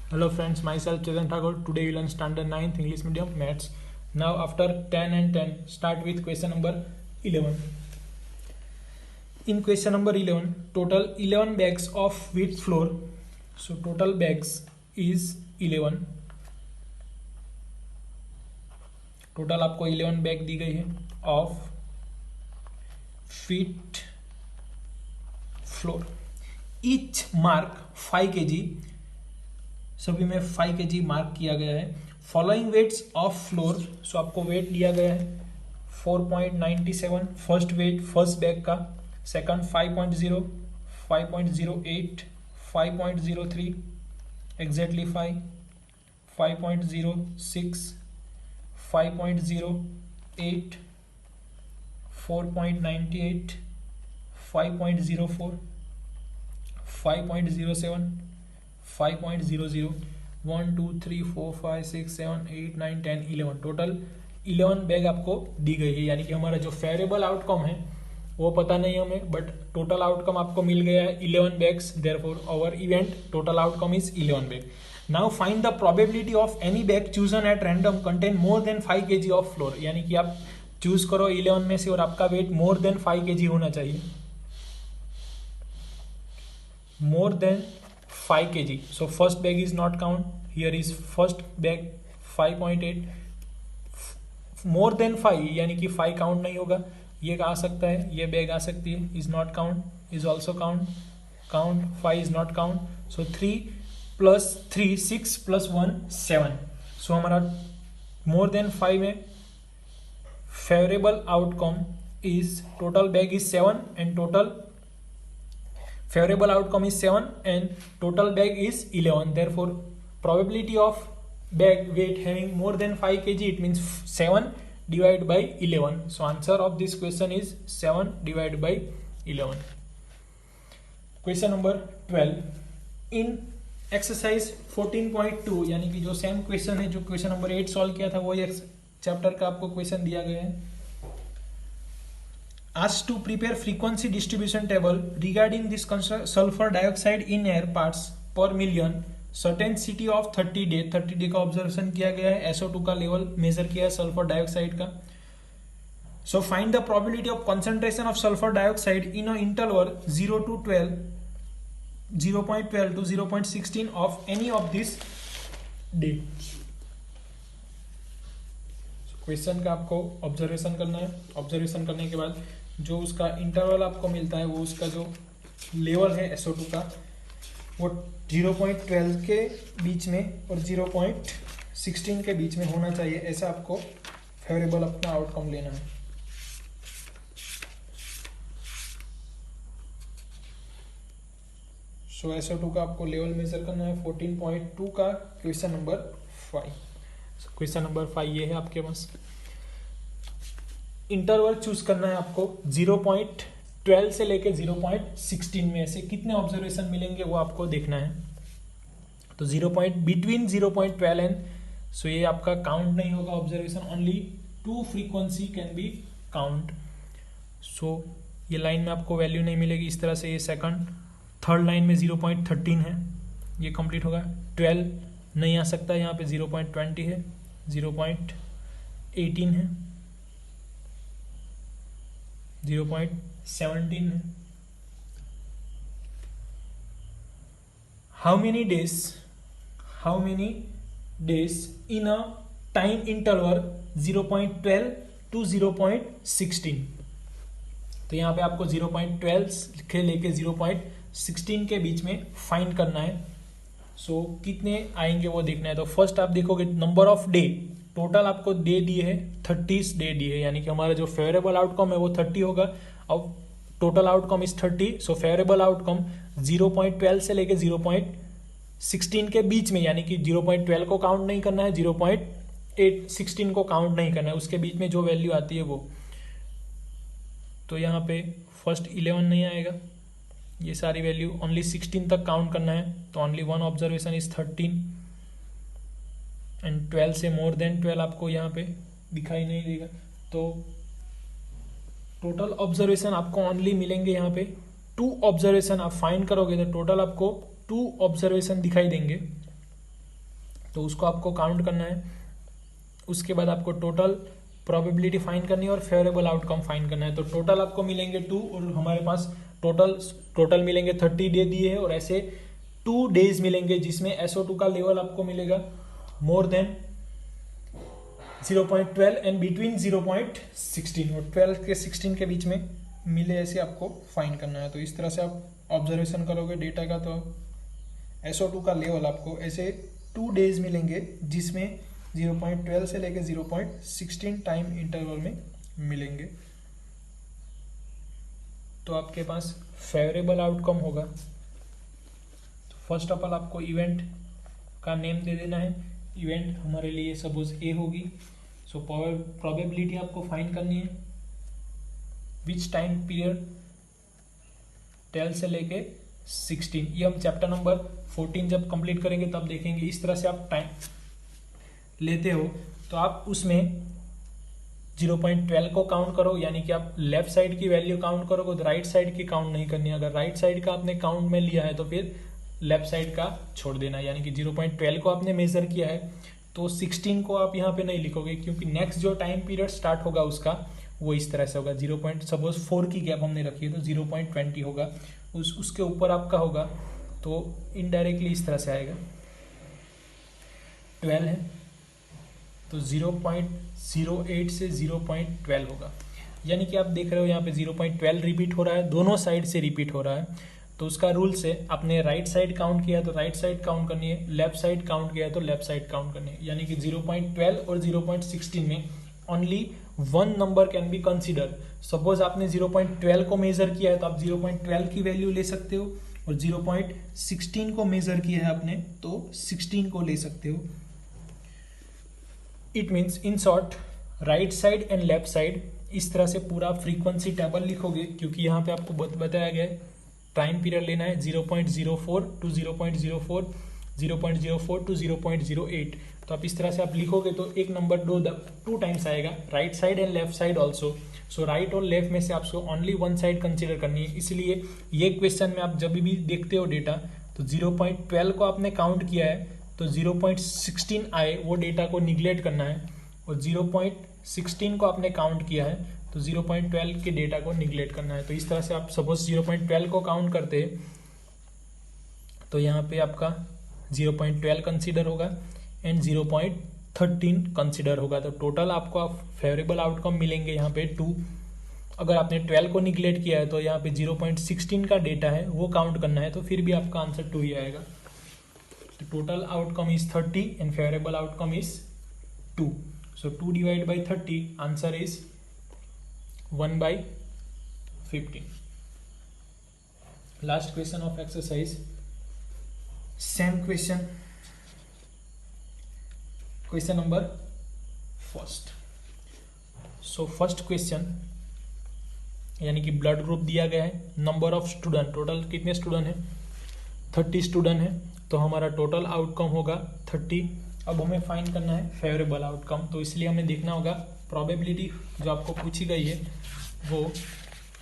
Hello friends, myself Chetan Thakur. Today we learn standard 9th English medium maths. Now after 10 and 10, start with question number 11. In question number 11, total 11 bags of wheat flour. So total bags is 11. Total आपको 11 bag दी गई है of wheat flour. Each mark 5 kg. सभी में 5 kg mark किया गया है. Following weights of flour. So आपको weight दिया गया है 4.97 फर्स्ट वेट फर्स्ट बैग का, सेकंड 5.0, 5.08, 5.03, एग्जैक्टली 5, 5.06, 5.08, 4.98, 5.04, 5.07, 5.00, 1 2 3 4 5 6 7 8 9 10 11. टोटल 11 बैग आपको दी गई है. यानी कि हमारा जो फेवरेबल आउटकम है वो पता नहीं हमें, बट टोटल आउटकम आपको मिल गया है 11 bags. Therefore our event total outcome is 11 bag. Now find the probability of any bag chosen at random contain more than 5 kg of flour. यानी कि आप चूज करो 11 में से और आपका वेट मोर देन 5 kg होना चाहिए. मोर than 5 kg. So first bag is not count. Here is first bag 5.8. More than 5 यानी कि 5 काउंट नहीं होगा. ये आ सकता है, ये बैग आ सकती है. Is not count, is also count. Count 5 is not count. So 3 plus 3 6 plus 1 7. सो हमारा मोर देन 5 में favourable outcome is total bag is 7 and total favorable outcome is 7 and total bag is 11. Therefore probability of bag weight having more than 5 kg, it means 7 divided by 11. So answer of this question is 7 divided by 11. Question number 12. In exercise 14.2 यानी कि जो same question है जो question number 8 solve किया था वही chapter का आपको क्वेश्चन दिया गया है. Asked to prepare frequency distribution table regarding this sulfur dioxide in air parts per million certain city of 30 day का ऑब्जर्वेशन किया गया है. SO2 का लेवल मेजर किया है सल्फर डाइऑक्साइड का. So find the probability of concentration of sulphur dioxide in a interval 0 to 12, 0.12 to 0.16 of any of this day. Question का आपको ऑब्जर्वेशन करना है. ऑब्जर्वेशन करने के बाद जो उसका इंटरवल आपको मिलता है वो उसका जो लेवल है SO2 का वो 0.12 के बीच में और 0.16 के बीच में होना चाहिए. ऐसा आपको फेवरेबल अपना आउटकम लेना है. सो SO2 का आपको लेवल मेजर करना है. 14.2 का क्वेश्चन नंबर 5. क्वेश्चन नंबर 5 ये है आपके पास. इंटरवल चूज करना है आपको 0.12 से लेके 0.16 में से कितने ऑब्जर्वेशन मिलेंगे वो आपको देखना है. तो बिटवीन 0.12 एंड सो ये आपका काउंट नहीं होगा observation. Only 2 frequency can be count. So ये लाइन में आपको वैल्यू नहीं मिलेगी इस तरह से. ये सेकंड थर्ड लाइन में 0.13 है, ये कंप्लीट होगा. 12 नहीं आ सकता, यहाँ पे 0.20 है, 0.18 है, 0.17 है. How many days in a time interval 0.12 to 0.16. तो यहाँ पे आपको 0.12 के लेके 0.16 के बीच में फाइंड करना है. सो कितने आएंगे वो देखना है. तो फर्स्ट आप देखोगे नंबर ऑफ डे. टोटल आपको डे दिए है 30 डे दिए, यानी कि हमारा जो फेवरेबल आउटकम है वो 30 होगा. अब total outcome is 30. So favourable outcome 0.12 से लेके 0.16 के बीच में, यानी कि 0.12 को काउंट नहीं करना है, 0.16 को काउंट नहीं करना है, उसके बीच में जो वैल्यू आती है वो. तो यहाँ पे फर्स्ट 11 नहीं आएगा, ये सारी वैल्यू ओनली 16 तक काउंट करना है. तो ओनली 1 ऑब्जर्वेशन इज 13 एंड 12 से मोर देन 12 आपको यहाँ पे दिखाई नहीं देगा. तो टोटल ऑब्जर्वेशन आपको ओनली मिलेंगे यहाँ पे 2 ऑब्जर्वेशन. आप फाइंड करोगे तो टोटल आपको 2 ऑब्जर्वेशन दिखाई देंगे. तो उसको आपको काउंट करना है। उसके बाद आपको टोटल प्रोबेबिलिटी फाइंड करनी है और फेवरेबल आउटकम फाइंड करना है। तो टोटल आपको मिलेंगे 2 और हमारे पास टोटल मिलेंगे 30 डे दिए हैं और ऐसे 2 डेज मिलेंगे जिसमें SO2 का लेवल आपको मिलेगा मोर देन 0.12 एंड बिटवीन 0.16 और 12 के 16 के बीच में मिले, ऐसे आपको फाइंड करना है। तो इस तरह से आप ऑब्जर्वेशन करोगे डेटा का तो SO2 का लेवल आपको ऐसे 2 डेज मिलेंगे जिसमें 0.12 से लेकर 0.16 टाइम इंटरवल में मिलेंगे। तो आपके पास फेवरेबल आउटकम होगा। तो फर्स्ट ऑफ ऑल आपको इवेंट का नेम दे देना है। इवेंट हमारे लिए सपोज ए होगी। सो प्रोबेबिलिटी आपको फाइंड करनी है विच टाइम पीरियड 12 से लेके 16। ये हम चैप्टर नंबर 14 जब कंप्लीट करेंगे तब देखेंगे। इस तरह से आप टाइम लेते हो तो आप उसमें 0.12 को काउंट करो, यानी कि आप लेफ्ट साइड की वैल्यू काउंट करोगे तो राइट साइड की काउंट नहीं करनी है। अगर राइट साइड का आपने काउंट में लिया है तो फिर लेफ्ट साइड का छोड़ देना, यानी कि 0.12 को आपने मेजर किया है तो 16 को आप यहाँ पे नहीं लिखोगे, क्योंकि नेक्स्ट जो टाइम पीरियड स्टार्ट होगा उसका वो इस तरह से होगा। 0.4 की गैप हमने रखी है तो 0.20 होगा, उसके ऊपर आपका होगा तो इनडायरेक्टली इस तरह से आएगा। 12 है तो 0.08 से 0.12 होगा, यानी कि आप देख रहे हो यहाँ पे 0.12 रिपीट हो रहा है, दोनों साइड से रिपीट हो रहा है। तो उसका रूल से आपने राइट साइड काउंट किया तो राइट साइड काउंट करनी है, लेफ्ट साइड काउंट किया तो लेफ्ट साइड काउंट करनी है। यानी कि 0.12 और 0.16 में only one number can be consider. Suppose आपने 0.12 को मेजर किया है तो आप 0.12 की वैल्यू ले सकते हो, और 0.16 को मेजर किया है आपने तो 16 को ले सकते हो। It means in short right side and left side इस तरह से पूरा फ्रीक्वेंसी टेबल लिखोगे, क्योंकि यहाँ पे आपको बताया गया है टाइम पीरियड लेना है 0.04 टू 0.04, 0.04 टू 0.08। तो आप इस तरह से आप लिखोगे तो एक नंबर 2 टाइम्स आएगा, right side and left side also. So right और लेफ्ट में से आपको ओनली वन साइड कंसिडर करनी है। इसलिए ये क्वेश्चन में आप जब भी देखते हो डेटा तो 0.12 को आपने काउंट किया है तो 0.16 आए वो डेटा को निगलेक्ट करना है, और 0.16 को आपने काउंट किया है तो 0.12 के डेटा को निगलेक्ट करना है। तो इस तरह से आप सपोज 0.12 को काउंट करते हैं तो यहाँ पे आपका 0.12 कंसीडर होगा एंड 0.13 कंसीडर होगा। तो टोटल आपको फेवरेबल आउटकम मिलेंगे यहाँ पे 2। अगर आपने 12 को निगलेक्ट किया है तो यहाँ पे 0.16 का डेटा है वो काउंट करना है, तो फिर भी आपका आंसर 2 ही आएगा। तो total outcome is 30 and favourable outcome is 2। So 2 divide by 30 answer is 1/15। Last question of exercise, same question number first. So first question यानी कि ब्लड ग्रुप दिया गया है, नंबर ऑफ स्टूडेंट, टोटल कितने स्टूडेंट हैं 30 student हैं, तो हमारा टोटल आउटकम होगा 30। अब हमें फाइंड करना है फेवरेबल आउटकम, तो इसलिए हमें देखना होगा प्रोबेबिलिटी जो आपको पूछी गई है वो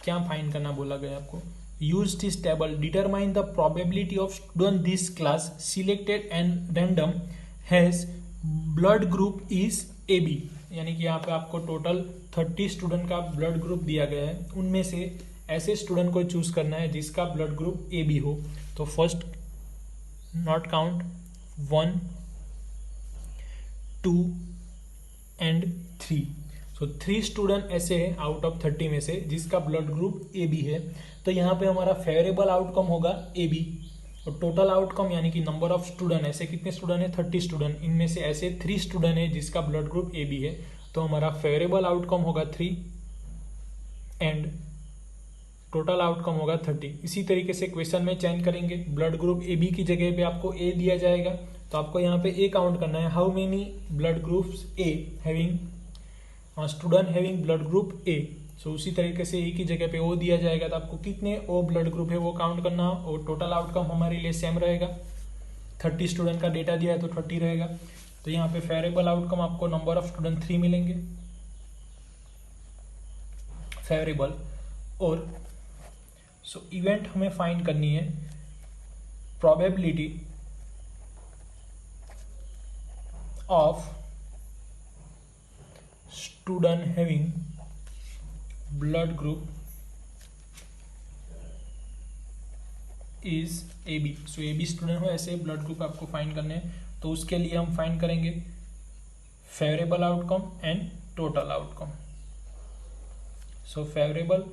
क्या फाइंड करना बोला गया आपको। Use this table, determine the probability of student this class selected and random has blood group is AB। यानी कि यहाँ पे आपको टोटल 30 स्टूडेंट का ब्लड ग्रुप दिया गया है, उनमें से ऐसे स्टूडेंट को चूज करना है जिसका ब्लड ग्रुप AB हो। तो first not count 1, 2 and 3। So 3 student ऐसे हैं आउट ऑफ 30 में से जिसका ब्लड ग्रुप AB है। तो यहाँ पे हमारा फेवरेबल आउटकम होगा AB, और टोटल आउटकम यानी कि नंबर ऑफ स्टूडेंट, ऐसे कितने स्टूडेंट है 30 स्टूडेंट, इनमें से ऐसे 3 स्टूडेंट है जिसका ब्लड ग्रुप AB है। तो हमारा फेवरेबल आउटकम होगा 3 एंड टोटल आउटकम होगा 30। इसी तरीके से क्वेश्चन में चेंज करेंगे, ब्लड ग्रुप AB की जगह पे आपको A दिया जाएगा तो आपको यहाँ पे A काउंट करना है। How many blood groups A having student having blood group A। सो उसी तरीके से A की जगह पे O दिया जाएगा तो आपको कितने O ब्लड ग्रुप है वो काउंट करना, और टोटल आउटकम हमारे लिए सेम रहेगा। 30 स्टूडेंट का डेटा दिया है तो 30 रहेगा। तो यहाँ पे फेवरेबल आउटकम आपको नंबर ऑफ स्टूडेंट 3 मिलेंगे फेवरेबल। और सो इवेंट हमें फाइंड करनी है probability of student having blood group is A B. So A B student हो, ऐसे ब्लड ग्रुप आपको फाइंड करने हैं. तो उसके लिए हम फाइंड करेंगे favourable outcome and total outcome. So favourable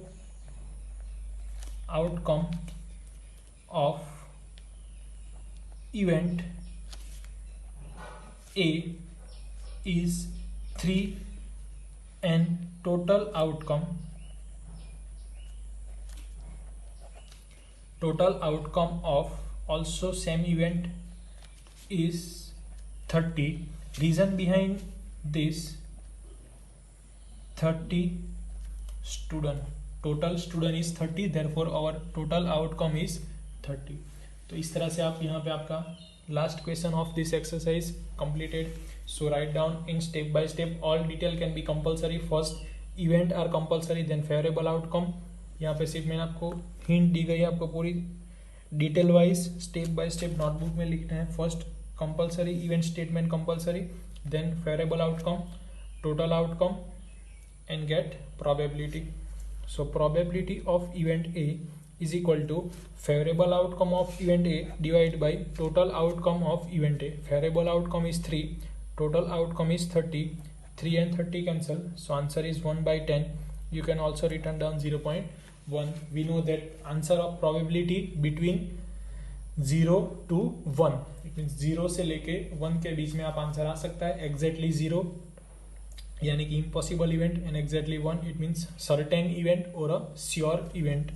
outcome of event A is 3 and total outcome of also same event is 30. Reason behind this, 30 student, total student is 30, therefore our total outcome is 30. तो इस तरह से आप यहाँ पे आपका last question of this exercise completed. So write down in step by step. All detail can be compulsory. First event are compulsory, then favorable outcome. यहाँ पे सिर्फ मैंने आपको हिंट दी गई है, आपको पूरी detail wise step by step notebook में लिखना है. First compulsory event statement compulsory, then favourable outcome, total outcome and get probability. So probability of event A is equal to favorable outcome of event A divided by total outcome of event A. Favorable outcome is 3, total outcome is 30. 3 and 30 cancel, so answer is 1 by 10. You can also written down 0.1. We know that answer of probability between 0 to 1, it means 0 से लेके 1 के बीच में आप answer आ सकता है. Exactly 0 यानी कि impossible event, and exactly 1 it means certain event or a sure event.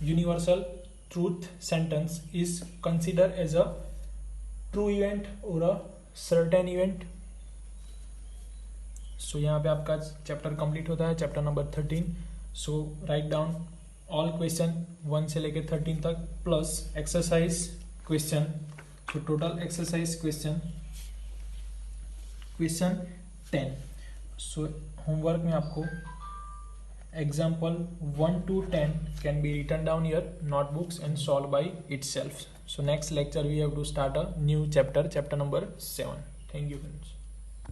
Universal truth sentence is considered as a true event or a certain event. So यहाँ पे आपका चैप्टर कंप्लीट होता है, चैप्टर नंबर 13. सो write down all question 1 से लेके 13 तक plus exercise question. तो total exercise question 10. सो homework में आपको example 1 to 10 can be written down your notebooks and solved by itself. So next lecture we have to start a new chapter number 7. Thank you friends.